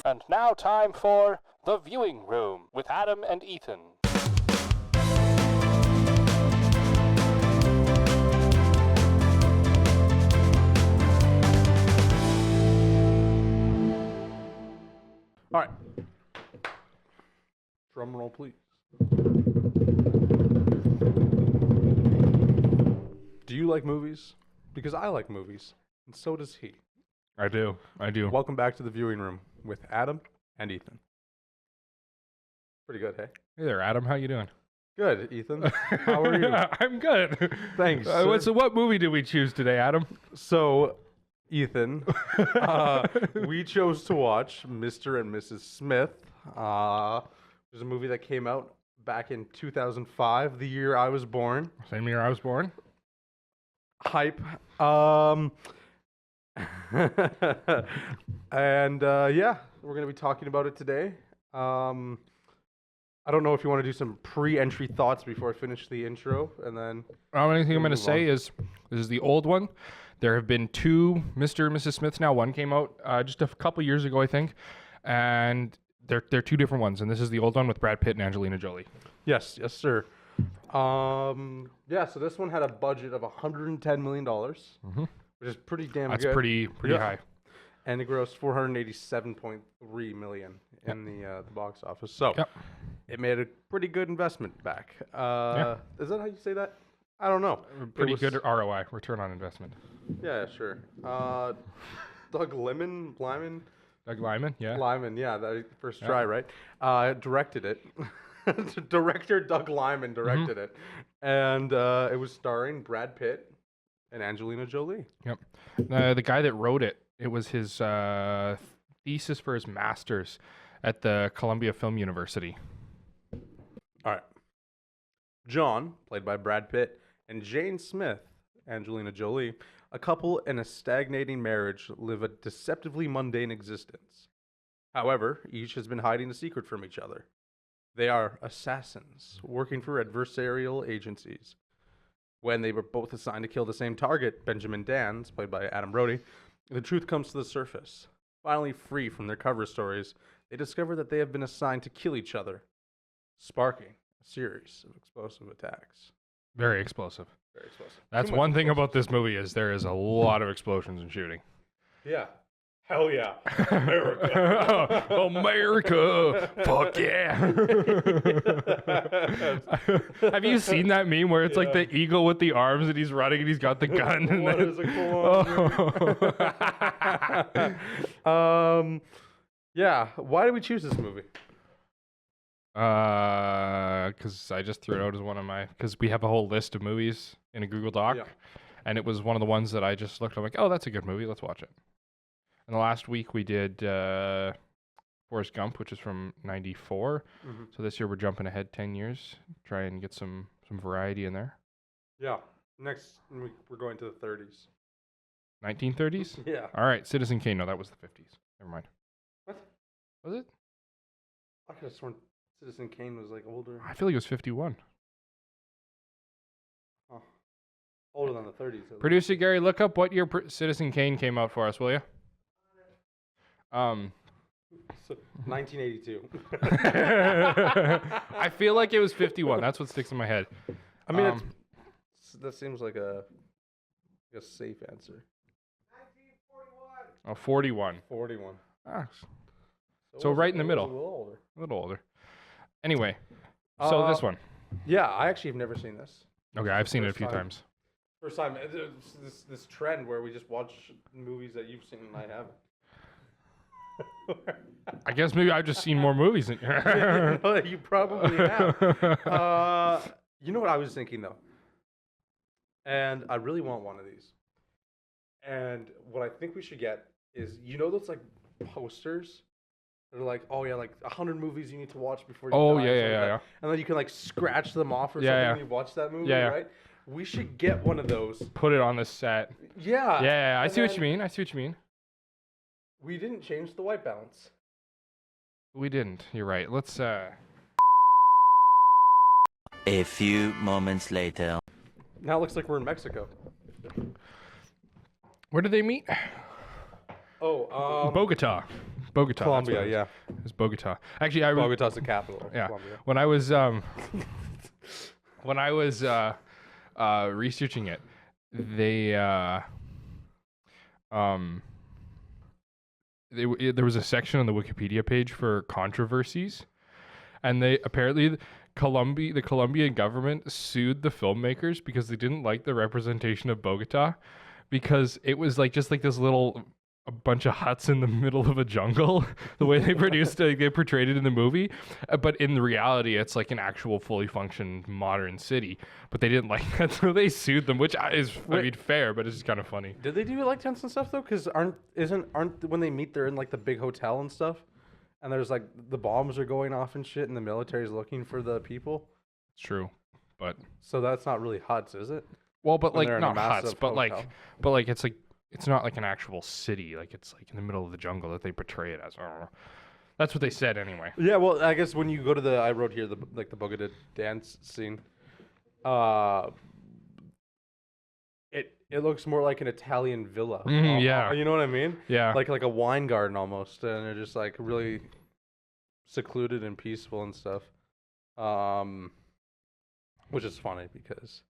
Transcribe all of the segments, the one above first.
And now time for The Viewing Room with Adam and Ethan. All right. Drum roll, please. Do you like movies? Because I like movies, and so does he. I do. Welcome back to the viewing room with Adam and Ethan. Pretty good, hey? Hey there, Adam. How you doing? Good, Ethan. How are you? I'm good. Thanks. What movie did we choose today, Adam? So, Ethan, we chose to watch Mr. and Mrs. Smith. It was a movie that came out back in 2005, the year I was born. Same year I was born. Hype. And yeah, we're going to be talking about it today. I don't know if you want to do some pre-entry thoughts before I finish the intro, and then... Only thing I'm going to say is, this is the old one. There have been two Mr. and Mrs. Smiths now. One came out just a couple years ago, I think, and they're two different ones, and this is the old one with Brad Pitt and Angelina Jolie. Yes, sir. Yeah, so this one had a budget of $110 million, which is pretty damn good. That's pretty high. And it grossed $487.3 million in the box office. So it made a pretty good investment back. Is that how you say that? I don't know. Pretty good ROI, return on investment. Yeah, sure. Doug Lyman, yeah. Lyman, yeah, that first try, right? Directed it. Director Doug Lyman directed it, and it was starring Brad Pitt and Angelina Jolie. Yep. The guy that wrote it, it was his thesis for his master's at the Columbia Film University. All right. John, played by Brad Pitt, and Jane Smith, Angelina Jolie, a couple in a stagnating marriage, live a deceptively mundane existence. However, each has been hiding a secret from each other. They are assassins working for adversarial agencies. When they were both assigned to kill the same target, Benjamin Dans, played by Adam Brody, the truth comes to the surface. Finally free from their cover stories, they discover that they have been assigned to kill each other, sparking a series of explosive attacks. Very explosive. Very explosive. That's one thing about this movie is there is a lot of explosions and shooting. Yeah. Hell yeah. America. America. Fuck yeah. Have you seen that meme where it's like the eagle with the arms and he's running and he's got the gun? And What is a cool yeah. Why did we choose this movie? Because I just threw it out as one of my... Because we have a whole list of movies in a Google Doc. Yeah. And it was one of the ones that I just looked at. I'm like, oh, that's a good movie. Let's watch it. And the last week we did Forrest Gump, which is from 94. So this year we're jumping ahead 10 years. Try and get some variety in there. Yeah. Next week we're going to the 30s. 1930s? Yeah. All right. Citizen Kane. No, that was the 50s. Never mind. What? Was it? I could have sworn Citizen Kane was like older. I feel like it was 51. Oh. Older than the 30s. Producer Gary, look up what year Citizen Kane came out for us, will you? So, 1982. I feel like it was 51. That's what sticks in my head. I mean, that seems like a safe answer. 1941. Oh, 41. 41. Ah, so right in the middle. A little older. Anyway, so this one. Yeah, I actually have never seen this. Okay, I've seen it a few times. First time. This trend where we just watch movies that you've seen and I haven't. I guess maybe I've just seen more movies than you probably have. You know what I was thinking though? And I really want one of these. And what I think we should get is, you know those like posters? They're like, oh yeah, like 100 movies you need to watch before you die. Yeah. And then you can like scratch them off or something when you watch that movie, right? We should get one of those. Put it on the set. Yeah. Yeah, I see what you mean. We didn't change the white balance. We didn't. You're right. Let's A few moments later. Now it looks like we're in Mexico. Where did they meet? Oh, Bogota. Bogota. Colombia, that's what yeah. it was Bogota. Actually, I was, Bogota's the capital of yeah. Colombia. When I was researching it, they there was a section on the Wikipedia page for controversies, and they apparently the Colombian government sued the filmmakers because they didn't like the representation of Bogota, because it was like just like this little a bunch of huts in the middle of a jungle, the way they produced it, they portrayed it in the movie. But in reality, it's like an actual fully functioned modern city. But they didn't like that, so they sued them, which is, I mean, fair, but it's just kind of funny. Did they do like tents and stuff though? Because aren't when they meet, they're in like the big hotel and stuff, and there's like the bombs are going off and shit, and the military's looking for the people. It's true, but So that's not really huts, is it? well, but When like they're in a not huts, massive but hotel. like it's like it's not like an actual city. Like it's like in the middle of the jungle that they portray it as. I don't know. That's what they said anyway. Yeah, well, I guess when you go to I wrote here the Bogota dance scene. It looks more like an Italian villa. Yeah. You know what I mean? Yeah. Like a wine garden almost, and they're just like really secluded and peaceful and stuff. Which is funny because,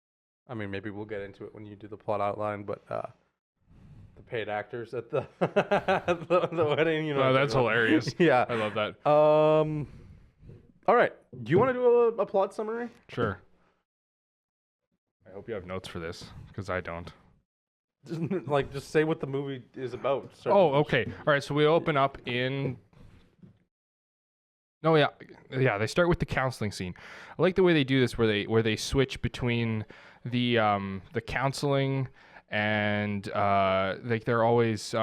I mean, maybe we'll get into it when you do the plot outline, but the paid actors at the the wedding, you know. Oh, that's hilarious. Yeah. I love that. All right. Do you want to do a plot summary? Sure. I hope you have notes for this, because I don't. Just say what the movie is about. Oh, okay. All right. So we open up in. No, yeah, they start with the counseling scene. I like the way they do this, where they switch between the counseling and like they're always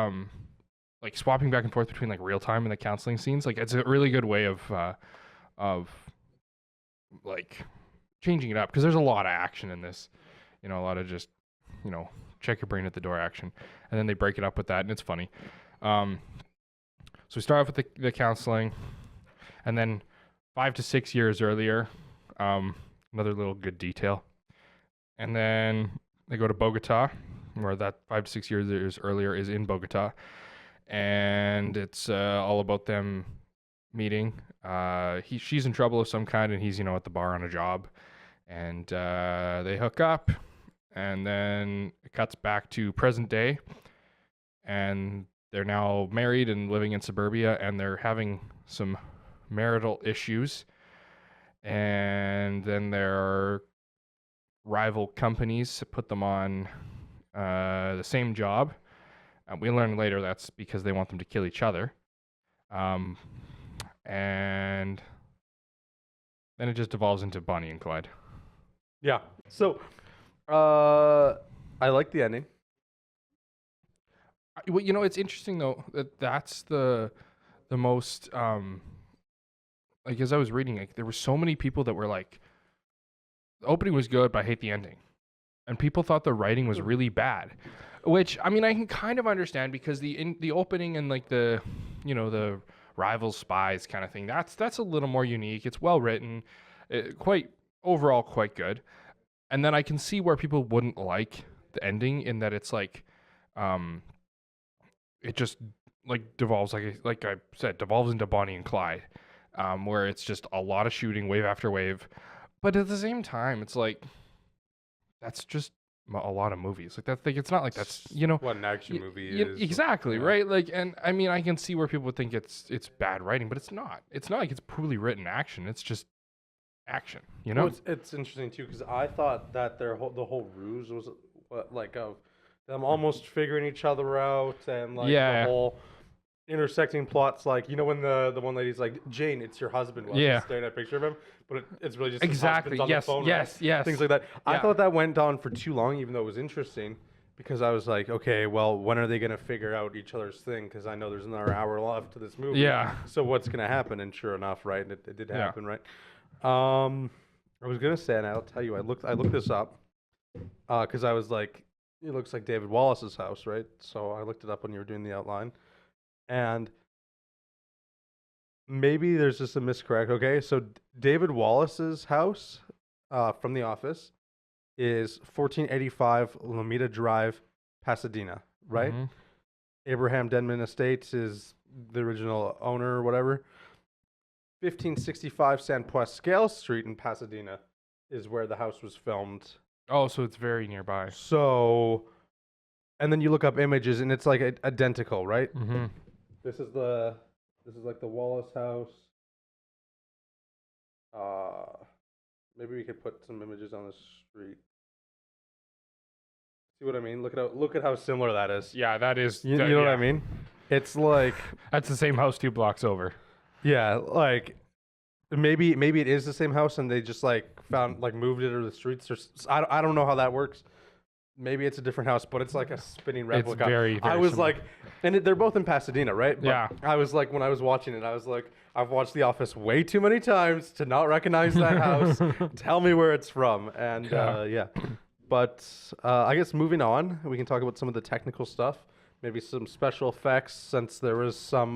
like swapping back and forth between like real time and the counseling scenes. Like it's a really good way of like changing it up, because there's a lot of action in this. You know, a lot of just check your brain at the door action, and then they break it up with that, and it's funny. So we start off with the counseling. And then 5 to 6 years earlier, another little good detail. And then they go to Bogota, where that 5 to 6 years earlier is in Bogota. And it's all about them meeting. She's in trouble of some kind, and he's, at the bar on a job. And they hook up. And then it cuts back to present day. And they're now married and living in suburbia, and they're having some marital issues, and then there are rival companies put them on the same job. We learn later that's because they want them to kill each other, and then it just devolves into Bonnie and Clyde. Yeah. So, I like the ending. Well, it's interesting though that's the most like, as I was reading, like, there were so many people that were like, the opening was good, but I hate the ending. And people thought the writing was really bad, which, I mean, I can kind of understand, because the opening and like the rival spies kind of thing, that's a little more unique. It's well written, overall quite good. And then I can see where people wouldn't like the ending, in that it's like, it just like devolves, like I said, devolves into Bonnie and Clyde. Where it's just a lot of shooting, wave after wave. But at the same time, it's like, that's just a lot of movies. Like, that's, like, it's not like that's, what an action movie is. Exactly, Yeah. right? Like, and I mean, I can see where people would think it's bad writing, but it's not. It's not like it's poorly written action. It's just action, Well, it's interesting, too, because I thought that the whole ruse was, like, of them almost figuring each other out, and, like, Yeah. the whole intersecting plots, like, when the one lady's like, Jane, it's your husband, while Yeah. she's staring at a picture of him, but it's really just Exactly. his husband's on Yes. the phone, Yes. right? Yes. Things like that. I Yeah. thought that went on for too long, even though it was interesting, because I was like, okay, well, when are they going to figure out each other's thing? Because I know there's another hour left to this movie. Yeah. So what's going to happen? And sure enough, right, it did Yeah. happen, right? I was going to say, and I'll tell you, I looked this up, because I was like, it looks like David Wallace's house, right? So I looked it up when you were doing the outline, and maybe there's just a miscorrect. Okay, so David Wallace's house, from The Office, is 1485 Lomita Drive, Pasadena, right? Mhm. Abraham Denman Estates is the original owner or whatever. 1565 San Pasqual Street in Pasadena is where the house was filmed. Oh, so it's very nearby. So, and then you look up images and it's like identical, right? Mm-hmm. This is like the Wallace house. Maybe we could put some images on the street. See what I mean? Look at how similar that is. Yeah, that is. You know what I mean? It's like That's the same house 2 blocks over. yeah, like maybe it is the same house and they just like moved it or the streets or I don't know how that works. Maybe it's a different house, but it's like a spinning replica. It's very, very I was similar. like, and they're both in Pasadena, right? But Yeah. I was like, when I was watching it, I was like, I've watched The Office way too many times to not recognize that house. Tell me where it's from. And yeah. But I guess moving on, we can talk about some of the technical stuff. Maybe some special effects since there was some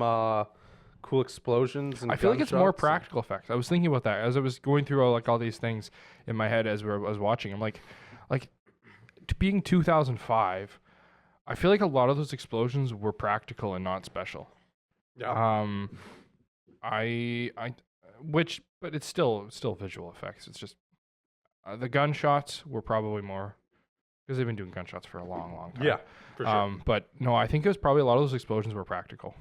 cool explosions. And I feel like it's more gunshots. practical effects. I was thinking about that as I was going through all these things in my head as I was watching. I'm like being 2005, I feel like a lot of those explosions were practical and not special. Yeah. But it's still visual effects. It's just the gunshots were probably more because they've been doing gunshots for a long time. Yeah, for sure. But no, I think it was probably a lot of those explosions were practical.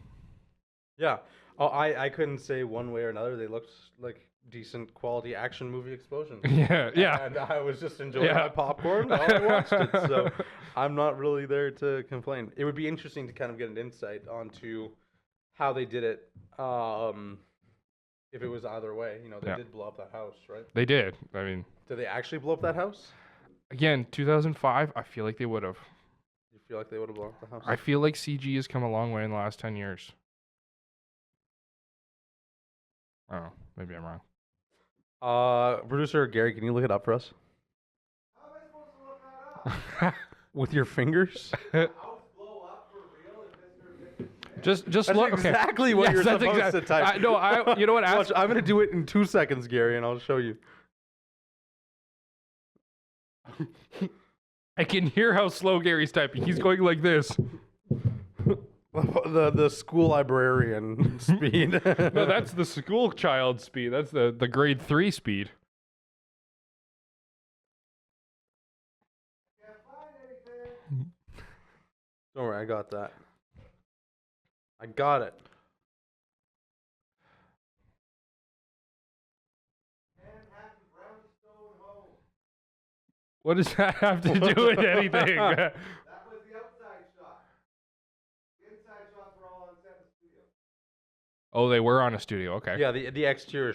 Yeah. Oh, I couldn't say one way or another. They looked like decent quality action movie explosions. Yeah. And I was just enjoying Yeah. my popcorn while I watched it. So I'm not really there to complain. It would be interesting to kind of get an insight onto how they did it. If it was either way, they did blow up that house, right? They did. I mean, Did they actually blow up that house? again, 2005, I feel like they would have. You feel like they would have blown up the house? I feel like CG has come a long way in the last 10 years. I don't know. Maybe I'm wrong. Producer Gary, can you look it up for us? How am I supposed to look that up? With your fingers? House blow up for real in Mr. Just That's look. Okay. exactly what Yes, you're that's supposed to type. You know what? Watch, I'm going to do it in 2 seconds, Gary, and I'll show you. I can hear how slow Gary's typing. He's going like this. The school librarian speed. No, that's the school child speed. That's the grade 3 speed. Can't find anything. Don't worry, I got that. I got it. Manhattan brownstone home. What does that have to do with anything? That was the outside shot. The inside shots were all on set in the studio. Oh, they were on a studio. Okay. Yeah, the exterior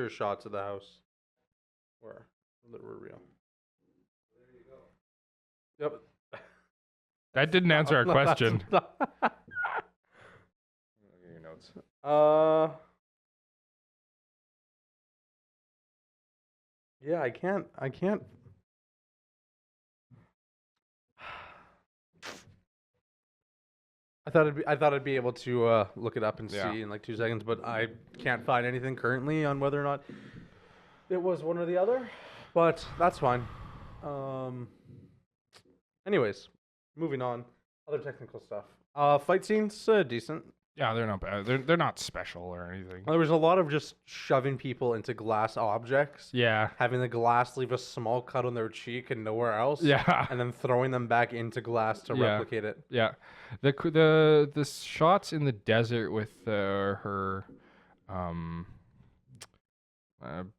shots of the house were real. There you go. Yep. That didn't answer our question. Your notes. Yeah, I can't. I thought I'd be able to look it up and Yeah. see in like 2 seconds, but I can't find anything currently on whether or not it was one or the other. But that's fine. Anyways, moving on. Other technical stuff. Fight scenes, decent. Yeah, they're not bad. They're not special or anything. There was a lot of just shoving people into glass objects, Yeah. having the glass leave a small cut on their cheek and nowhere else, Yeah. and then throwing them back into glass to Yeah. replicate it. Yeah, the shots in the desert with her,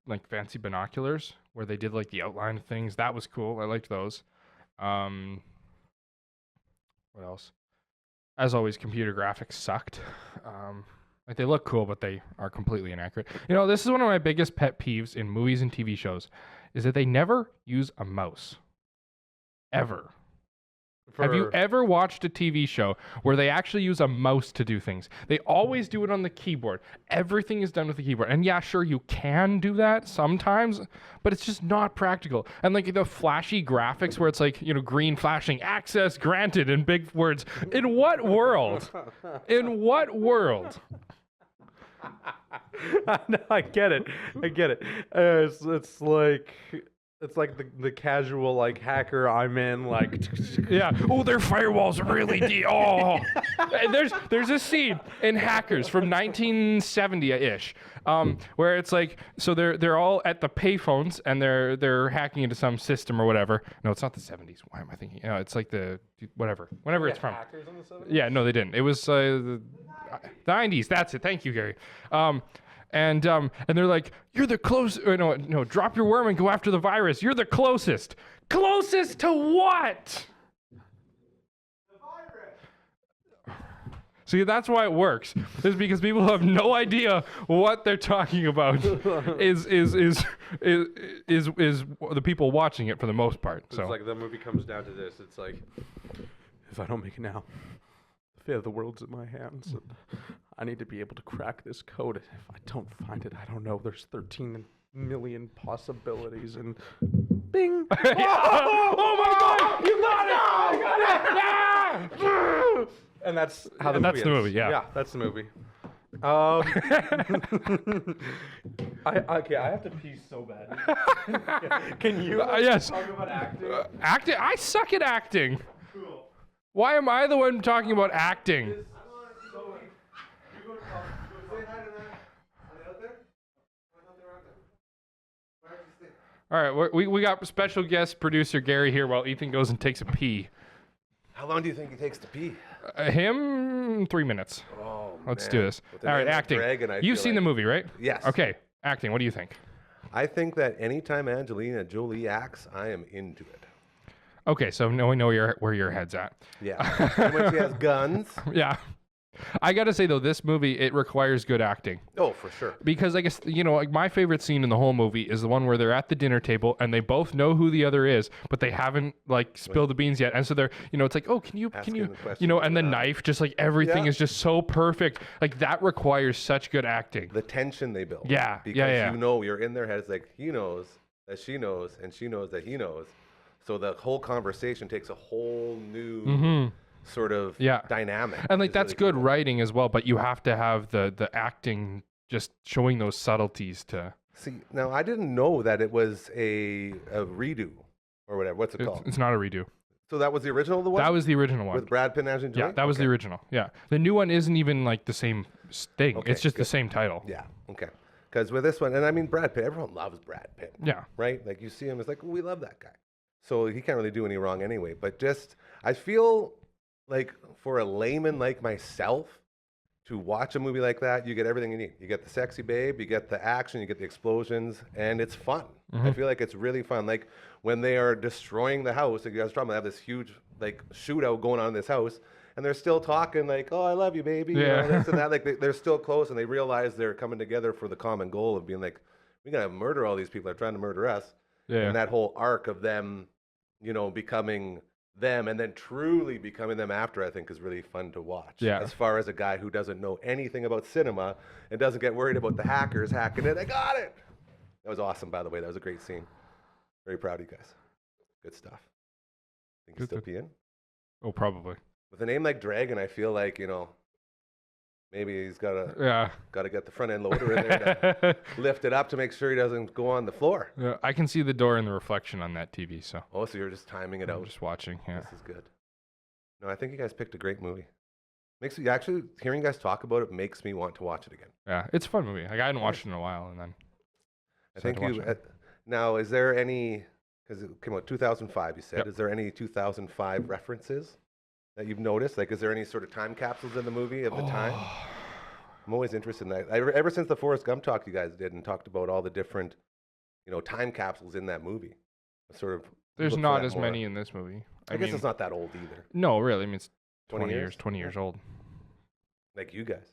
like fancy binoculars where they did like the outline of things. That was cool. I liked those. What else? As always, computer graphics sucked. Like they look cool, but they are completely inaccurate. This is one of my biggest pet peeves in movies and TV shows, is that they never use a mouse. Ever. Have you ever watched a TV show where they actually use a mouse to do things? They always do it on the keyboard. Everything is done with the keyboard. And yeah, sure, you can do that sometimes, but it's just not practical. And like the flashy graphics where it's like, green flashing, access granted in big words. In what world? In what world? No, I get it. It's like It's like the casual like hacker I'm in like Yeah. Oh, their firewalls are really deep. Oh. And there's a scene in Hackers from 1970-ish, where it's like so they're all at the payphones and they're hacking into some system or whatever. No, it's not the 70s. Why am I thinking? No, it's like the whenever it's from. hackers in the 70s? Yeah, no, they didn't. It was the 90s. That's it. Thank you, Gary. And they're like, you're the closest. No, drop your worm and go after the virus. You're the closest. Closest to what? See, that's why it works. Is because people have no idea what they're talking about. Is the people watching it for the most part. So It's like the movie comes down to this. It's like, if I don't make it now, the fate of the world's in my hands. And I need to be able to crack this code. If I don't find it, I don't know. There's 13 million possibilities, and bing! Oh my God! You got it! Yeah! And that's how the That's movie the ends. movie, yeah. Yeah, that's the movie. I have to pee so bad. Can you Yes. talk about acting? Acting. I suck at acting. Cool. Why am I the one talking about acting? You go to say hi to them. Are they out there? I thought they were out there. Where did you stay? All right, we got special guest producer Gary here while Ethan goes and takes a pee. How long do you think it takes to pee? Him 3 minutes. Oh, Let's man. do this. With the All right, name of acting. Dragon, I You've feel seen the like- movie, right? Yes. Okay, acting. What do you think? I think that anytime Angelina Jolie acts, I am into it. Okay, so now we know where your head's at. Yeah. And when she has guns. Yeah. I gotta say though, this movie it requires good acting Oh, for sure. because I guess like my favorite scene in the whole movie is the one where they're at the dinner table and they both know who the other is, but they haven't like spilled the beans yet, and so they're it's like, oh, can you Asking the and questions the without- knife, just like everything Yeah. is just so perfect. Like that requires such good acting. The tension they build. Yeah, Because yeah. you're in their head. It's like he knows that she knows, and she knows that he knows. So the whole conversation takes a whole new sort of Yeah. dynamic. And like It's that's really good cool. writing as well, but you have to have the acting just showing those subtleties to. See, now I didn't know that it was a redo or whatever. What's it called? It's not a redo. So that was the original one? That was the original one. With Brad Pitt and Angelina Jolie? Yeah, that was the Okay. original. Yeah, the new one isn't even like the same thing. Okay, It's just the good. same title. Yeah, okay. Because with this one, and I mean Brad Pitt, everyone loves Brad Pitt, Yeah. right? Like you see him, it's like, we love that guy. So he can't really do any wrong anyway. But just, I feel like for a layman like myself, to watch a movie like that, you get everything you need. You get the sexy babe, you get the action, you get the explosions, and it's fun. I feel like it's really fun. Like when they are destroying the house, like you guys are talking about, they have this huge like shootout going on in this house, and they're still talking like, "Oh, I love you, baby," you Yeah. know, this and that. Like they're still close, and they realize they're coming together for the common goal of being like, "We gotta murder all these people that are trying to murder us." Yeah. And that whole arc of them, becoming them and then truly becoming them after, I think is really fun to watch. Yeah. As far as a guy who doesn't know anything about cinema and doesn't get worried about the hackers hacking it. I got it. That was awesome, by the way. That was a great scene. Very proud of you guys. Good stuff. Think he's Good, still peeing? Oh, probably. With a name like Dragon, I feel like, maybe he's Yeah. got to get the front end loader in there to lift it up to make sure he doesn't go on the floor. Yeah, I can see the door and the reflection on that TV, so Oh, so you're just timing it I'm out. just watching. Yeah. This is good. No, I think you guys picked a great movie. Makes me actually hearing you guys talk about it makes me want to watch it again. Yeah, it's a fun movie. Like I hadn't watched it in a while, and then I decided think to you. watch it. Now, is there any? Because it came out 2005. You said. Yep. Is there any 2005 references that you've noticed? Like, is there any sort of time capsules in the movie of the time? I'm always interested in that. Ever since the Forrest Gump talk you guys did and talked about all the different, time capsules in that movie, I sort of. There's look for not that as more. many in this movie. I guess mean, it's not that old either. No, really. I mean, it's 20 20 years? 20 years old. Like you guys.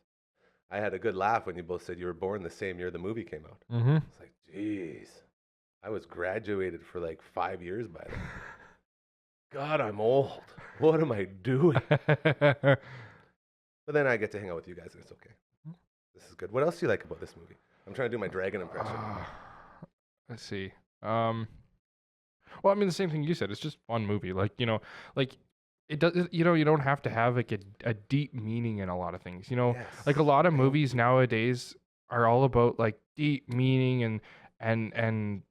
I had a good laugh when you both said you were born the same year the movie came out. Mm-hmm. It's like, geez, I was graduated for like 5 years by then. God, I'm old. What am I doing? But then I get to hang out with you guys, and it's okay. This is good. What else do you like about this movie? I'm trying to do my dragon impression. Let's see. Well, I mean, the same thing you said. It's just a fun movie. Like it does. You don't have to have like a deep meaning in a lot of things. Yes. Like a lot of movies nowadays are all about like deep meaning and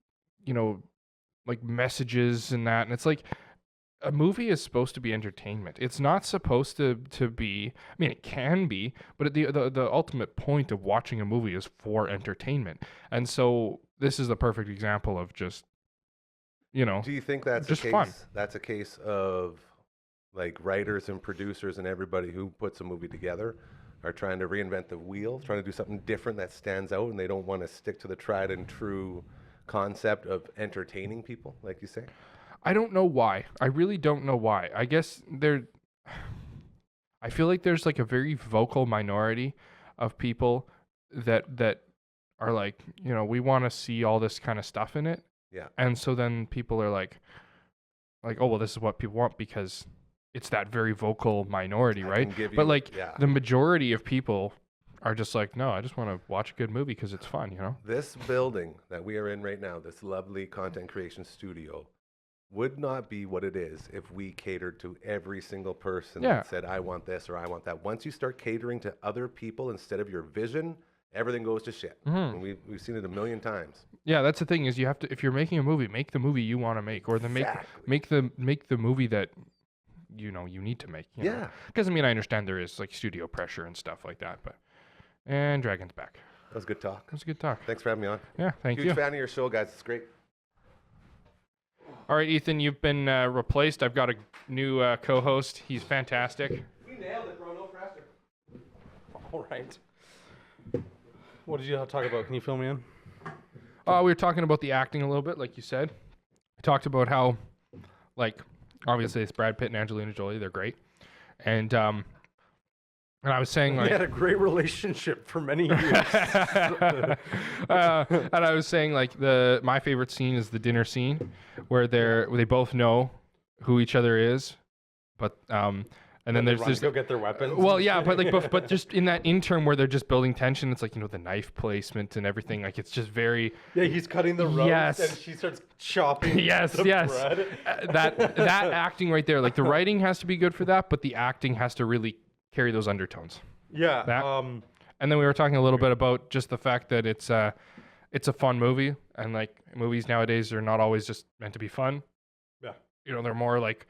like messages and that, and it's like a movie is supposed to be entertainment. It's not supposed to be. I mean, it can be, but the ultimate point of watching a movie is for entertainment. And so this is the perfect example of just, Do you think that's just a case? fun. That's a case of like writers and producers and everybody who puts a movie together are trying to reinvent the wheel, trying to do something different that stands out, and they don't want to stick to the tried and true concept of entertaining people, like you say? I don't know why. I really don't know why. I guess I feel like there's like a very vocal minority of people that are like, we want to see all this kind of stuff in it. Yeah. And so then people are like, oh, well, this is what people want because it's that very vocal minority, I right? can give But you- like yeah. the majority of people are just like, no, I just want to watch a good movie because it's fun, This building that we are in right now, this lovely content creation studio, would not be what it is if we catered to every single person Yeah. that said, I want this or I want that. Once you start catering to other people instead of your vision, everything goes to shit. And we've seen it a million times. Yeah, that's the thing is you have to, if you're making a movie, make the movie you want to make, or make the movie that you need to make. Yeah. Because I mean, I understand there is like studio pressure and stuff like that, and Dragon's back. That was good talk. That was a good talk. Thanks for having me on. Yeah, thank Huge you. fan of your show, guys. It's great. All right, Ethan, you've been replaced. I've got a new co-host. He's fantastic. We nailed it, bro. No pressure. All right. What did you talk about? Can you fill me in? We were talking about the acting a little bit, like you said. We talked about how, like, obviously it's Brad Pitt and Angelina Jolie. They're great, and I was saying We like had a great relationship for many years. and I was saying like my favorite scene is the dinner scene where they both know who each other is, but and then They there's run to go get their weapons. well yeah, but like but just in that interim where they're just building tension, it's like the knife placement and everything, like it's just very Yeah, he's cutting the ropes Yes. and she starts chopping yes the bread. that acting right there, like the writing has to be good for that, but the acting has to really carry those undertones. Yeah. That- And then we were talking a little bit about just the fact that it's a fun movie, and like movies nowadays are not always just meant to be fun. Yeah. They're more like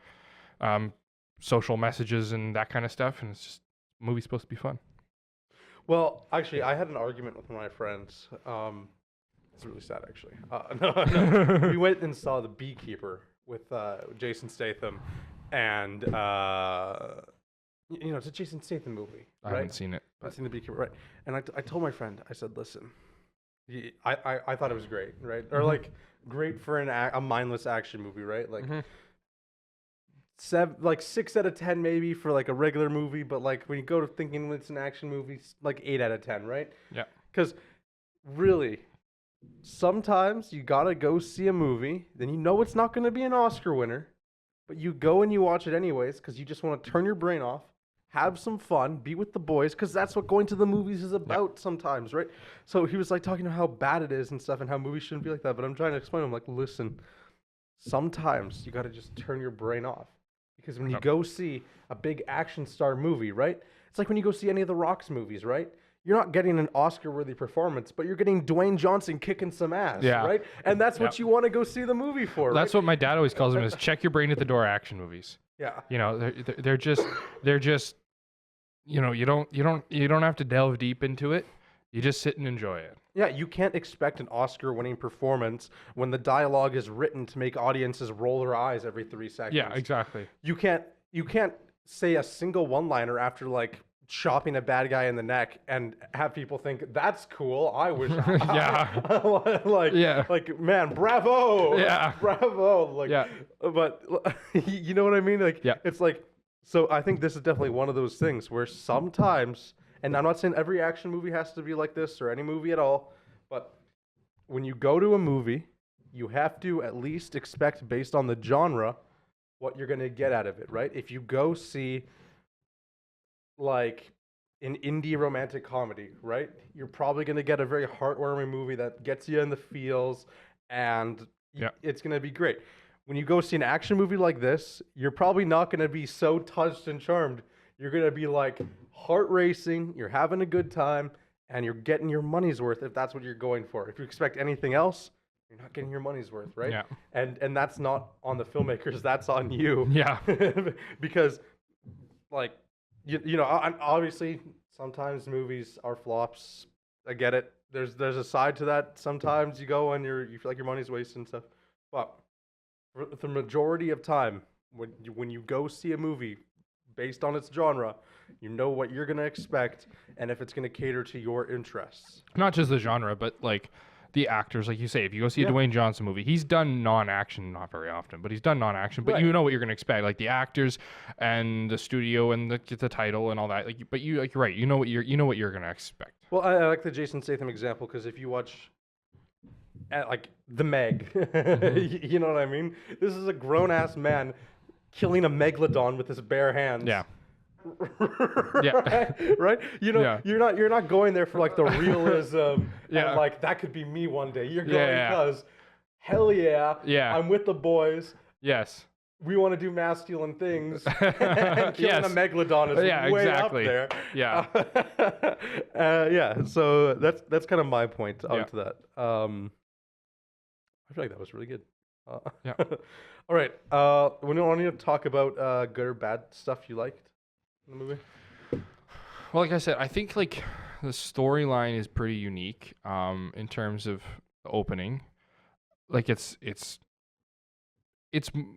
social messages and that kind of stuff, and it's just movie's supposed to be fun. Well, actually, I had an argument with one of my friends. It's really sad, actually. No. We went and saw The Beekeeper with Jason Statham, and it's a Jason Statham movie. I right? haven't seen it. I've seen The Beekeeper, right? And I told my friend, I said, listen, I thought it was great, right? Or like great for a mindless action movie, right? Like. Mhm. 6 out of 10 maybe for like a regular movie, but like when you go to thinking it's an action movie, like 8 out of 10, right? Yeah. Because really, sometimes you gotta go see a movie, then you know it's not gonna be an Oscar winner, but you go and you watch it anyways because you just want to turn your brain off, have some fun, be with the boys, because that's what going to the movies is about sometimes, right? So he was like talking about how bad it is and stuff and how movies shouldn't be like that, but I'm trying to explain to him, like, listen, sometimes you gotta just turn your brain off. Because when you Yep. go see a big action star movie, right? It's like when you go see any of the Rock's movies, right? You're not getting an Oscar-worthy performance, but you're getting Dwayne Johnson kicking some ass, Yeah. right? And that's what Yep. you want to go see the movie for, That's right? what my dad always calls them, is check your brain at the door action movies. Yeah. They're just you don't have to delve deep into it. You just sit and enjoy it. Yeah, you can't expect an Oscar-winning performance when the dialogue is written to make audiences roll their eyes every 3 seconds. Yeah, exactly. You can't say a single one-liner after like chopping a bad guy in the neck and have people think that's cool. I wish. Yeah. Like man, bravo. Yeah. Bravo. Like. Yeah. But you know what I mean? Like. Yeah. It's like. So I think this is definitely one of those things where sometimes, and I'm not saying every action movie has to be like this or any movie at all, but when you go to a movie, you have to at least expect, based on the genre, what you're going to get out of it, right? If you go see like an indie romantic comedy, right? You're probably going to get a very heartwarming movie that gets you in the feels, and Yeah. it's going to be great. When you go see an action movie like this, you're probably not going to be so touched and charmed. You're going to be like heart racing, you're having a good time, and you're getting your money's worth if that's what you're going for. If you expect anything else, you're not getting your money's worth, right? Yeah. And that's not on the filmmakers, that's on you. Yeah. Because like you know, obviously sometimes movies are flops. I get it. There's a side to that. Sometimes you go and you feel like your money's wasted and stuff. But for the majority of time, when you go see a movie based on its genre, you know what you're gonna expect, and if it's gonna cater to your interests. Not just the genre, but like the actors. Like you say, if you go see a Yeah. Dwayne Johnson movie, he's done non-action, not very often, but he's done non-action. But Right. you know what you're gonna expect, like the actors and the studio and the title and all that. Like, but you're right. You know what you're gonna expect. Well, I like the Jason Statham example because if you watch, like The Meg, you know what I mean. This is a grown ass man killing a megalodon with his bare hands. Yeah. right? You know, Yeah. you're not going there for like the realism. Yeah. And like that could be me one day. You're going Yeah. because, hell yeah, Yeah. I'm with the boys. Yes. We want to do masculine things. And killing Yes. a megalodon is Yeah, way exactly. up there. Yeah. Yeah. So that's kind of my point Yeah. onto that. I feel like that was really good. Yeah. All right. We want to talk about good or bad stuff you liked in the movie. Well, like I said, I think like the storyline is pretty unique in terms of the opening. Like it's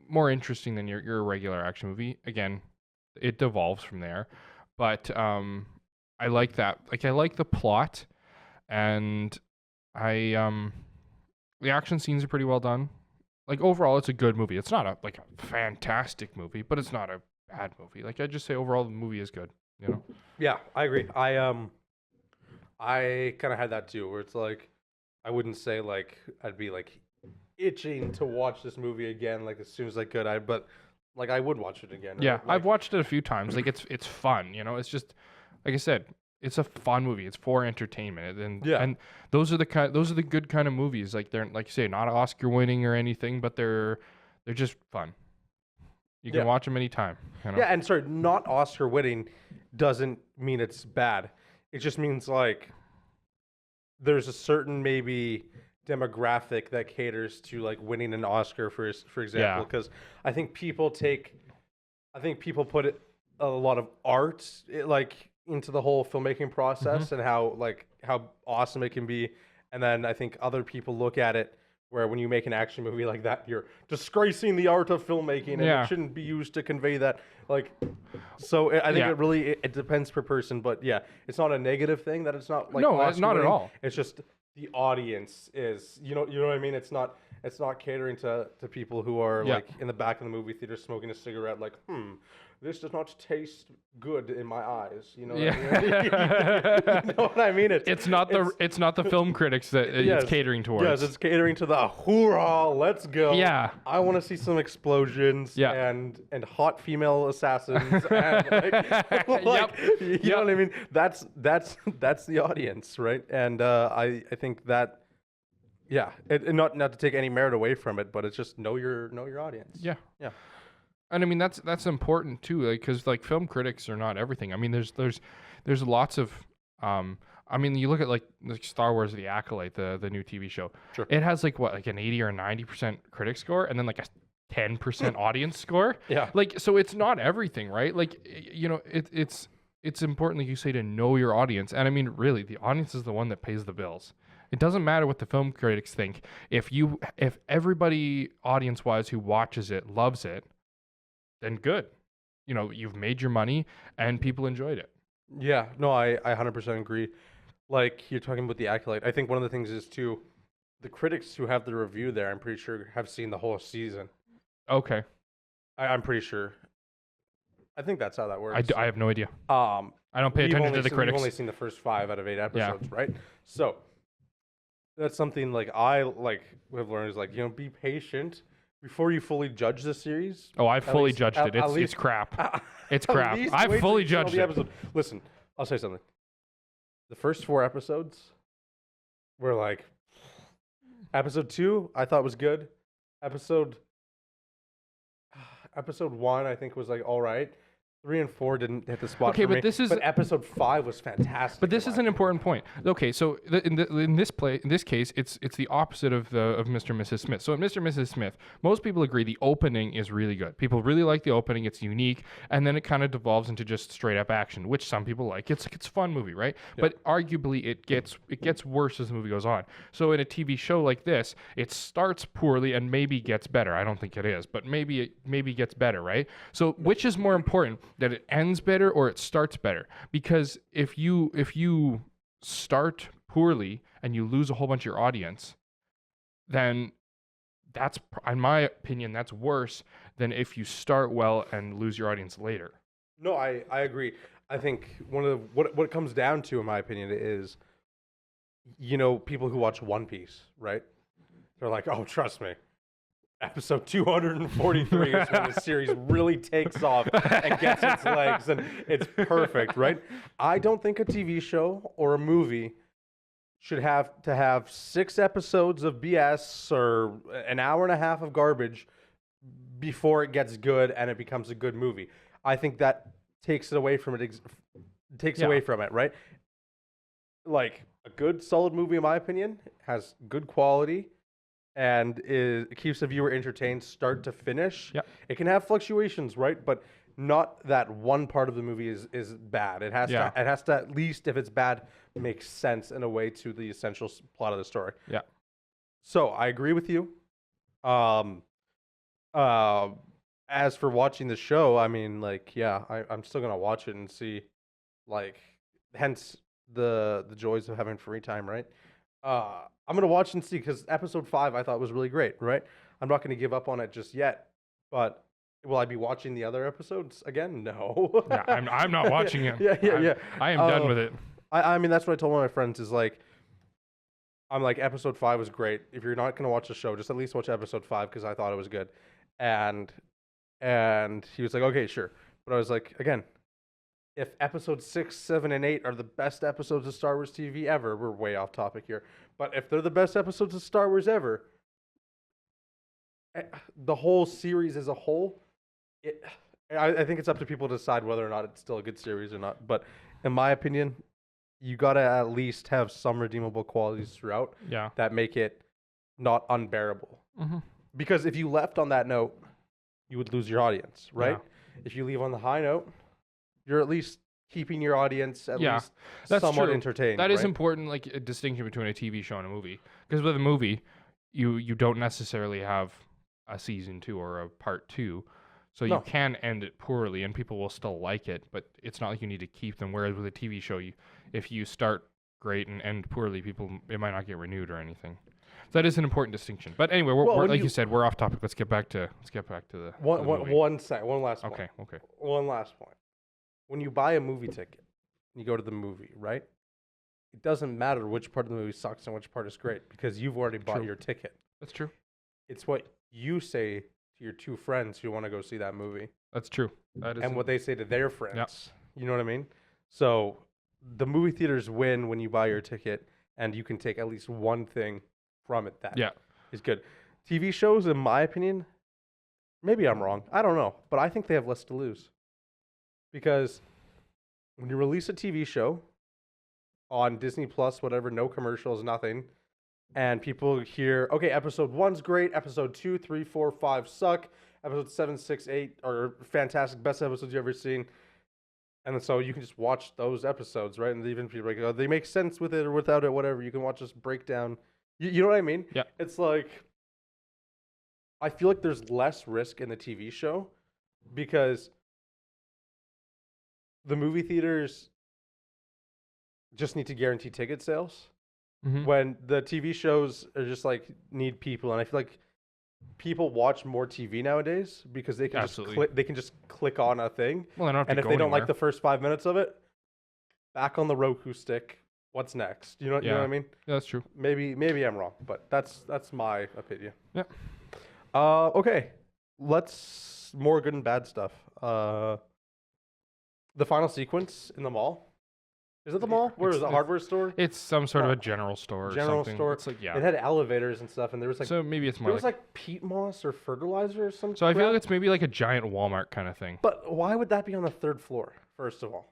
more interesting than your regular action movie. Again, it devolves from there, but I like that. Like I like the plot, and the action scenes are pretty well done. Like overall, it's a good movie. It's not a fantastic movie, but it's not a bad movie. Like I just say overall, the movie is good. You know. Yeah, I agree. I kind of had that too, where it's like, I wouldn't say like I'd be like itching to watch this movie again, like as soon as I could. But like I would watch it again. Yeah, Like, I've watched it a few times. Like it's fun, you know. It's just like I said, it's a fun movie. It's for entertainment, and Yeah. and those are the good kind of movies. Like they're like you say, not Oscar winning or anything, but they're just fun. You can Yeah. watch them anytime. You know? Yeah, and sorry, not Oscar winning doesn't mean it's bad. It just means like there's a certain maybe demographic that caters to like winning an Oscar for example, Yeah. because I think people put a lot of art like into the whole filmmaking process and how awesome it can be, and then I think other people look at it where when you make an action movie like that, you're disgracing the art of filmmaking, and Yeah. it shouldn't be used to convey that. Like, so I think Yeah. it really it depends per person, but yeah, it's not a negative thing that it's not like No, Oscar not at winning. all. It's just the audience is you know what I mean. It's not catering to people who are Yeah. like in the back of the movie theater smoking a cigarette, like this does not taste good in my eyes. You know what I mean? You know what I mean? It's not the film critics that Yes. it's catering towards. Yes, it's catering to the hoorah, let's go. Yeah. I want to see some explosions Yeah. and hot female assassins and like, you know what I mean? That's the audience, right? And I think that and not to take any merit away from it, but it's just know your audience. Yeah. Yeah. And I mean that's important too, like because like film critics are not everything. I mean there's lots of I mean you look at like Star Wars: The Acolyte, the new TV show. Sure. It has like what, like an 80 or 90% critic score, and then like a 10% audience score. Yeah. Like so it's not everything, right? Like you know it's important, like you say, to know your audience. And I mean really, the audience is the one that pays the bills. It doesn't matter what the film critics think. If everybody audience wise who watches it loves it, then good. You know, you've made your money and people enjoyed it. Yeah, no, I 100% agree. Like, you're talking about The Acolyte. I think one of the things is, too, the critics who have the review there, I'm pretty sure, have seen the whole season. Okay. I'm pretty sure. I think that's how that works. I have no idea. I I don't pay attention to the critics. We've only seen the first 5 out of 8 episodes, right? So, that's something, like, I, like, have learned is, like, you know, be patient before you fully judge the series. Oh, I've At fully least- judged at- it. at It's least- crap. It's At crap. least I've wait fully till you judged see all it. the episode. Listen, I'll say something. The first 4 episodes were like, episode 2 I thought was good. Episode 1 I think was like all right, 3 and 4 didn't hit the spot Okay, for but me. this is- But episode 5 was fantastic. But this in is my an important point. Okay, so in this case, it's the opposite of Mr. and Mrs. Smith. So in Mr. and Mrs. Smith, most people agree the opening is really good. People really like the opening. It's unique, and then it kind of devolves into just straight up action, which some people like. It's a fun movie, right? But arguably, it gets worse as the movie goes on. So in a TV show like this, it starts poorly and maybe gets better. I don't think it is, but maybe it gets better, right? So which is more important, that it ends better or it starts better? Because if you start poorly and you lose a whole bunch of your audience, then that's, in my opinion, that's worse than if you start well and lose your audience later. No, I agree. I think one of what it comes down to, in my opinion, is, people who watch One Piece, right? They're like, oh, trust me, episode 243 is when the series really takes off and gets its legs, and it's perfect, right? I don't think a TV show or a movie should have to have 6 episodes of BS or an hour and a half of garbage before it gets good and it becomes a good movie. I think that takes it away from it. Away from it, right? Like a good, solid movie, in my opinion, has good quality and it keeps the viewer entertained start to finish. Yep. It can have fluctuations, right? But not that one part of the movie is bad. It has to at least, if it's bad, make sense in a way to the essential plot of the story. Yeah. So I agree with you. As for watching the show, I mean, like, yeah, I'm still gonna watch it and see, like, hence the joys of having free time, right? I'm gonna watch and see, because episode 5 I thought was really great, right? I'm not gonna give up on it just yet, but will I be watching the other episodes again? No. Yeah, I'm not watching it. Yeah. I am done with it. I mean, that's what I told one of my friends is like, I'm like, episode 5 was great. If you're not gonna watch the show, just at least watch episode 5 because I thought it was good. And he was like, okay, sure. But I was like, again, if episodes 6, 7, and 8 are the best episodes of Star Wars TV ever, we're way off topic here. But if they're the best episodes of Star Wars ever, the whole series as a whole, I think it's up to people to decide whether or not it's still a good series or not. But in my opinion, you gotta at least have some redeemable qualities throughout that make it not unbearable. Mm-hmm. Because if you left on that note, you would lose your audience, right? Yeah. If you leave on the high note, you're at least keeping your audience at least that's somewhat true. entertained. That is right? important, like a distinction between a TV show and a movie. Because with a movie, you don't necessarily have a season 2 or a part 2. So you can end it poorly and people will still like it, but it's not like you need to keep them. Whereas with a TV show, if you start great and end poorly, it might not get renewed or anything. So that is an important distinction. But anyway, we're like you said, we're off topic. Let's get back to the one last point. Okay. One last point. When you buy a movie ticket, you go to the movie, right? It doesn't matter which part of the movie sucks and which part is great because you've already bought your ticket. That's true. It's what you say to your 2 friends who want to go see that movie. That's true. And what they say to their friends. Yep. You know what I mean? So the movie theaters win when you buy your ticket, and you can take at least one thing from it that is good. TV shows, in my opinion, maybe I'm wrong. I don't know. But I think they have less to lose. Because when you release a TV show on Disney Plus, whatever, no commercials, nothing, and people hear, okay, episode 1's great, episode 2, 3, 4, 5 suck, episode 7, 6, 8 are fantastic, best episodes you've ever seen. And then so you can just watch those episodes, right? And even people are like, oh, they make sense with it or without it, whatever. You can watch this breakdown. You know what I mean? Yeah. It's like, I feel like there's less risk in the TV show because the movie theaters just need to guarantee ticket sales. Mm-hmm. When the TV shows are just like need people, and I feel like people watch more TV nowadays because they can just click on a thing. Well, they don't have to and if go they don't anywhere. like the first 5 minutes of it, back on the Roku stick. What's next? You know what I mean? Yeah, that's true. Maybe I'm wrong, but that's my opinion. Yeah. Okay. Let's more good and bad stuff. The final sequence in the mall Is it the mall? Where is it? A hardware store? It's some sort of a general store. General or something. store. It's like It had elevators and stuff, and there was like So maybe it's more there was like peat moss or fertilizer or something. So I feel like it's maybe like a giant Walmart kind of thing. But why would that be on the 3rd floor? First of all,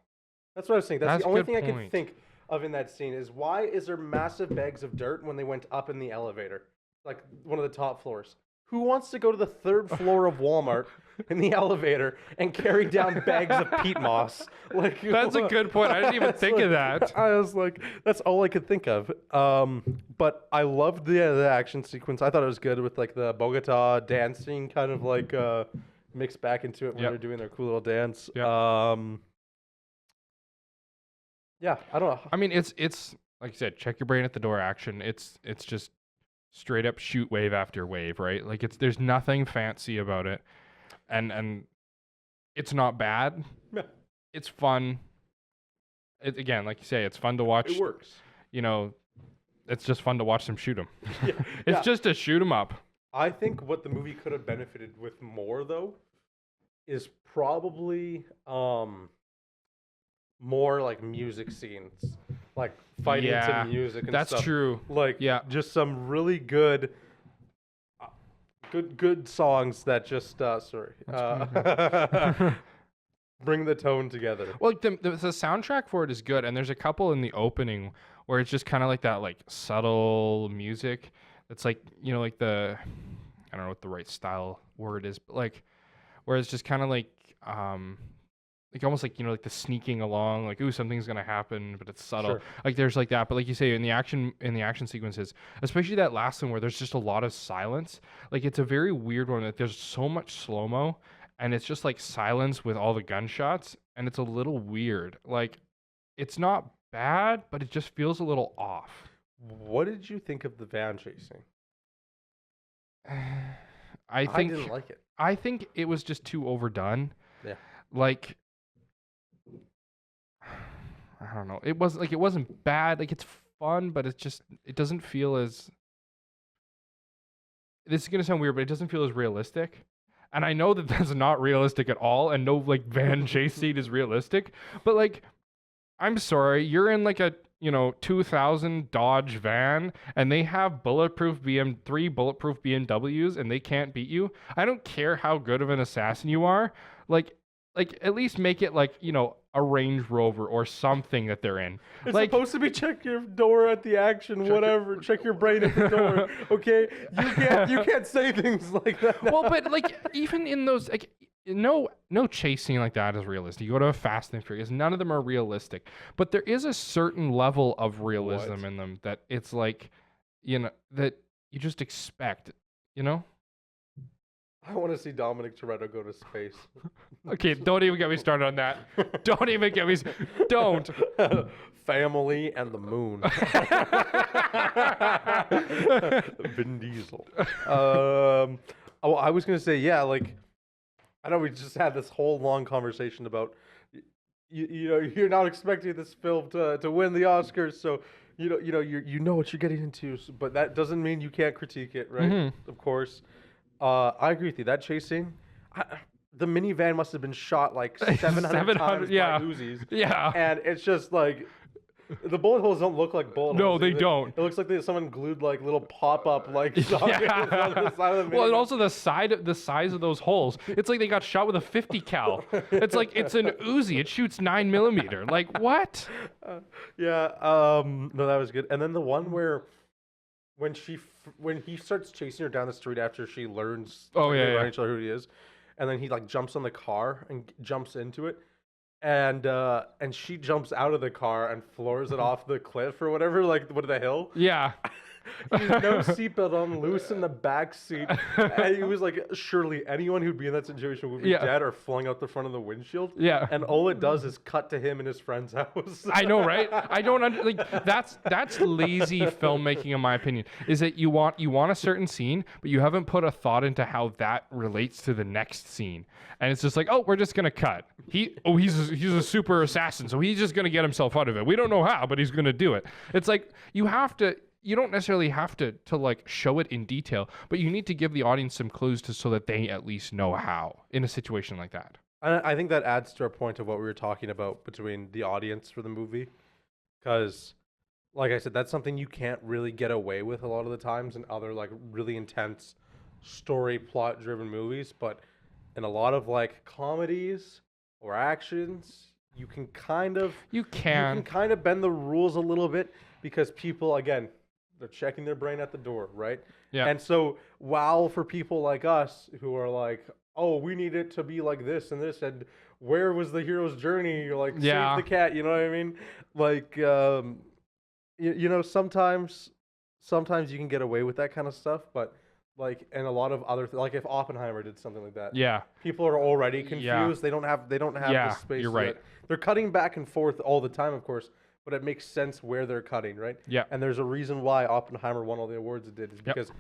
that's what I was saying. That's That's the a only good thing I point. could think of in that scene is why is there massive bags of dirt when they went up in the elevator, like one of the top floors? Who wants to go to the 3rd floor of Walmart in the elevator and carry down bags of peat moss? Like That's a good point. I didn't even It's think of like- that. I was like, that's all I could think of. But I loved the action sequence. I thought it was good with like the Bogota dancing kind of like mixed back into it when Yep. they're doing their cool little dance. Yep. Yeah, I don't know. I mean, it's like you said, check your brain at the door action. It's just straight up shoot wave after wave, right? Like there's nothing fancy about it, and it's not bad. Yeah. It's fun. Again, like you say, it's fun to watch. It works. You know, it's just fun to watch them shoot them. Yeah, It's yeah. just to shoot them up. I think what the movie could have benefited with more though is probably more like music scenes, like fighting Yeah, to music and That's stuff. true. Like Yeah. just some really good good songs that just bring the tone together. Well, like the soundtrack for it is good, and there's a couple in the opening where it's just kind of like that, like subtle music. That's like, you know, like I don't know what the right style word is, but like where it's just kind of like almost like, you know, like the sneaking along, like, ooh, something's gonna happen, but it's subtle. Sure. Like there's like that, but like you say, in the action sequences, especially that last one where there's just a lot of silence. Like it's a very weird one. That there's so much slow mo, and it's just like silence with all the gunshots, and it's a little weird. Like it's not bad, but it just feels a little off. What did you think of the van chasing? I didn't like it. I think it was just too overdone. Yeah. Like I don't know. It wasn't bad. Like it's fun, but it doesn't feel as, this is going to sound weird, but it doesn't feel as realistic. And I know that that's not realistic at all, and no like van chase scene is realistic, but like I'm sorry, you're in like a, you know, 2000 Dodge van and they have bulletproof bulletproof BMWs and they can't beat you. I don't care how good of an assassin you are. Like at least make it like, you know, a Range Rover or something that they're in. It's Like supposed to be check your door at the action, check your brain at the door. Okay, you can't say things like that. well, but like even in those, like no chase scene like that is realistic. You go to a Fast and Furious, none of them are realistic, but there is a certain level of realism in them that it's like, you know, that you just expect, you know. I want to see Dominic Toretto go to space. Okay, don't even get me started on that. Don't even get me. Don't. Family and the moon. Vin Diesel. I was gonna say, yeah, like I know we just had this whole long conversation about you know, you're not expecting this film to win the Oscars, so you know what you're getting into, but that doesn't mean you can't critique it, right? Mm-hmm. Of course. I agree with you. That chase scene, the minivan must have been shot like 700 times yeah. by Uzis. Yeah. And it's just like the bullet holes don't look like bullet No, holes. they don't. It looks like someone glued like little pop-up like sockets on the side of the Well, and minivan. also the size of those holes. It's like they got shot with a 50 cal. It's like it's an Uzi. It shoots 9mm. Like what? Yeah. No, that was good. And then the one where when he starts chasing her down the street after she learns Oh, yeah, yeah. eventually who he is, and then he like jumps on the car and jumps into it, and she jumps out of the car and floors it off the cliff or whatever, like the hill. Yeah. He's no seatbelt on, loose in the back seat. And he was like, surely anyone who'd be in that situation would be Yeah. dead or flung out the front of the windshield. Yeah. And all it does is cut to him in his friend's house. I know, right? I don't like that's lazy filmmaking in my opinion. Is that you want a certain scene, but you haven't put a thought into how that relates to the next scene. And it's just like, oh, we're just gonna cut. He's a super assassin, so he's just gonna get himself out of it. We don't know how, but he's gonna do it. It's like you don't necessarily have to like show it in detail, but you need to give the audience some clues so that they at least know how in a situation like that. I think that adds to our point of what we were talking about between the audience for the movie because, like I said, that's something you can't really get away with a lot of the times in other like really intense story plot driven movies. But in a lot of like comedies or actions, you can kind of bend the rules a little bit because people, again, they're checking their brain at the door, right? Yeah. And so, while for people like us who are like, oh, we need it to be like this and this, and where was the hero's journey? You're like, Yeah. save the cat, you know what I mean? Like, you know, sometimes you can get away with that kind of stuff, but like, and a lot of other, like if Oppenheimer did something like that, Yeah. people are already confused. Yeah. They don't have Yeah, the space. you're to do right. it. They're cutting back and forth all the time, of course, but it makes sense where they're cutting, right? Yeah. And there's a reason why Oppenheimer won all the awards it did, is Yep. because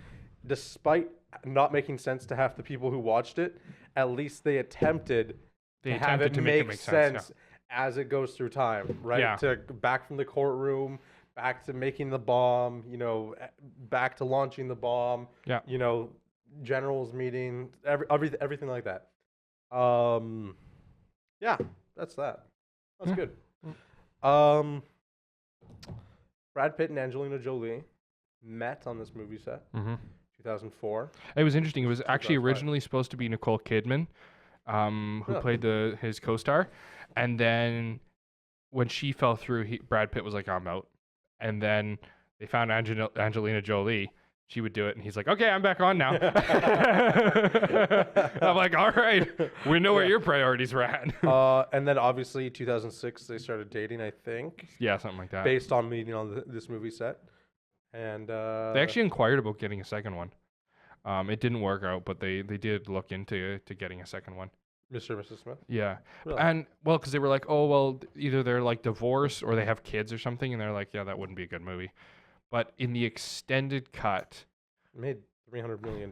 despite not making sense to half the people who watched it, at least they attempted They to have attempted it to make it make sense, as it goes through time, right? Yeah. To back from the courtroom, back to making the bomb, you know, back to launching the bomb, Yeah. you know, generals meeting, everything like that. Yeah, that's that. That's Yeah. good. Brad Pitt and Angelina Jolie met on this movie set, Mm-hmm. 2004. It was interesting. It was actually 2005. originally supposed to be Nicole Kidman, who Yeah. played his co-star, and then when she fell through, Brad Pitt was like, "I'm out," and then they found Angelina Jolie. She would do it, and he's like, "Okay, I'm back on now." I'm like, "All right, we know where your priorities were at." And then obviously 2006 they started dating, I think, Yeah, something like that. based on meeting on this movie set. And They actually inquired about getting a second one. It didn't work out, but they did look into getting a second one. Mr. and Mrs. Smith. Yeah, Really? and well, because they were like, oh well, either they're like divorced or they have kids or something, and they're like, yeah, that wouldn't be a good movie. But in the extended cut, Made $300 million.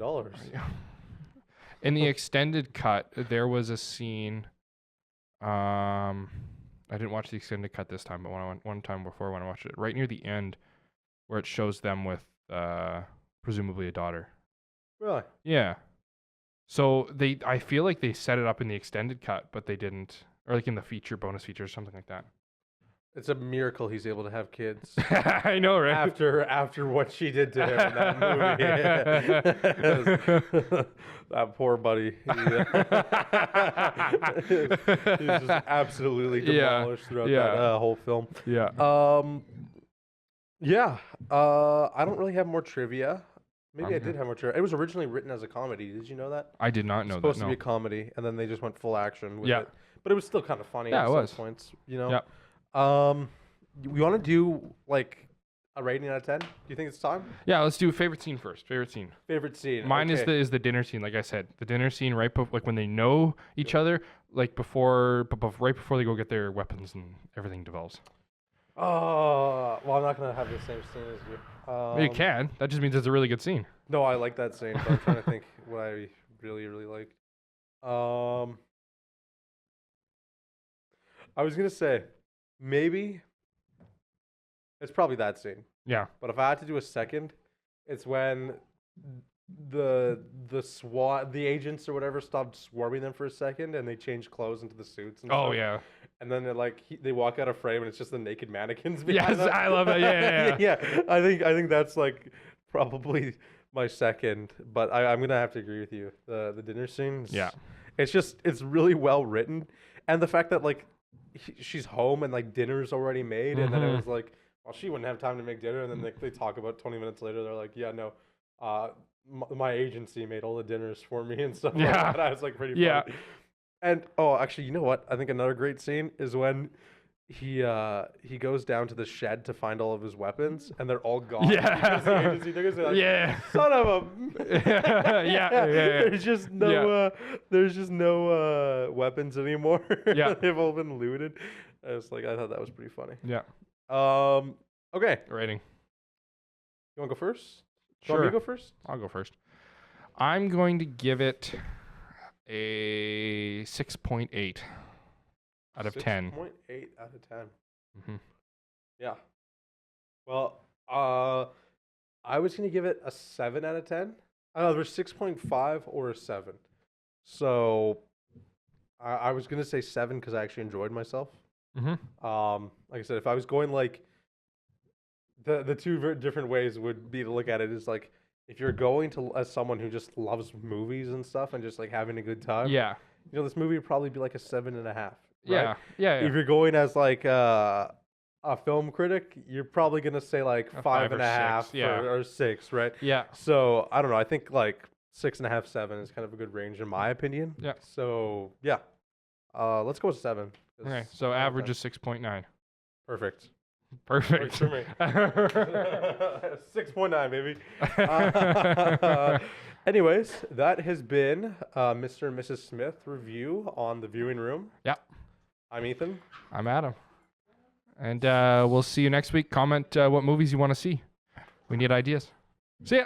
in the extended cut, there was a scene. I didn't watch the extended cut this time, but one time before when I watched it, right near the end, where it shows them with presumably a daughter. Really? Yeah. So I feel like they set it up in the extended cut, but they didn't, or like in the bonus feature or something like that. It's a miracle he's able to have kids I know, right? after what she did to him in that movie. That poor buddy. He's just absolutely demolished throughout that whole film. Yeah. Yeah. I don't really have more trivia. Maybe I Okay. did have more trivia. It was originally written as a comedy. Did you know that? I did not It know was that. supposed to be a comedy, and then they just went full action with Yeah. it. But it was still kind of funny Yeah, at it some was. points, you know? Yep. We want to do, like, a rating out of 10? Do you think it's time? Yeah, let's do favorite scene first. Favorite scene. Favorite scene? Mine okay. is the dinner scene. Like I said, the dinner scene right like when they know each other, like right before they go get their weapons and everything develops. Oh, well, I'm not going to have the same scene as you. You can. That just means it's a really good scene. No, I like that scene, but I'm trying to think what I really, really liked. I was going to say, maybe it's probably that scene. Yeah. But if I had to do a second, it's when the agents or whatever stopped swarming them for a second and they changed clothes into the suits and Oh stuff. yeah. And then they walk out of frame and it's just the naked mannequins Yes, behind them. I love it. Yeah. Yeah. I think that's like probably my second, but I'm gonna have to agree with you. The dinner scene. Yeah. It's really well written, and the fact that like she's home and like dinner's already made, and then it was like, well, she wouldn't have time to make dinner, and then they talk about 20 minutes later, they're like, yeah, no, my agency made all the dinners for me and stuff. Yeah. Like that. I was like pretty Yeah. funny. And actually, you know what? I think another great scene is when he goes down to the shed to find all of his weapons, and they're all gone. Yeah. Because the agency took us. Like, Yeah. son of a. Yeah. There's just no weapons anymore. Yeah. They've all been looted. I thought that was pretty funny. Yeah. Okay. Rating. You want to go first? Do you want me to go first? I'll go first. I'm going to give it a 6.8 out of 10. 6.8 out of 10. Mm-hmm. Yeah. Well, I was going to give it a 7 out of 10. Either 6.5 or a 7. So I was going to say 7 because I actually enjoyed myself. Mm-hmm. Like I said, if I was going like the two different ways would be to look at it is like if you're going to as someone who just loves movies and stuff and just like having a good time. Yeah. You know, this movie would probably be like a 7.5. Right? Yeah. Yeah. If you're going as like a film critic, you're probably gonna say like A 5.5 6, yeah. or 6, right? Yeah. So I don't know. I think like 6.5, 7 is kind of a good range in my opinion. Yeah. So yeah, let's go with 7. 'cause Okay. So I like average that. is 6.9. Perfect. Perfect. Works for me. 6.9, baby. Anyways, that has been Mr. and Mrs. Smith review on The Viewing Room. Yep. I'm Ethan. I'm Adam. And we'll see you next week. Comment what movies you want to see. We need ideas. See ya.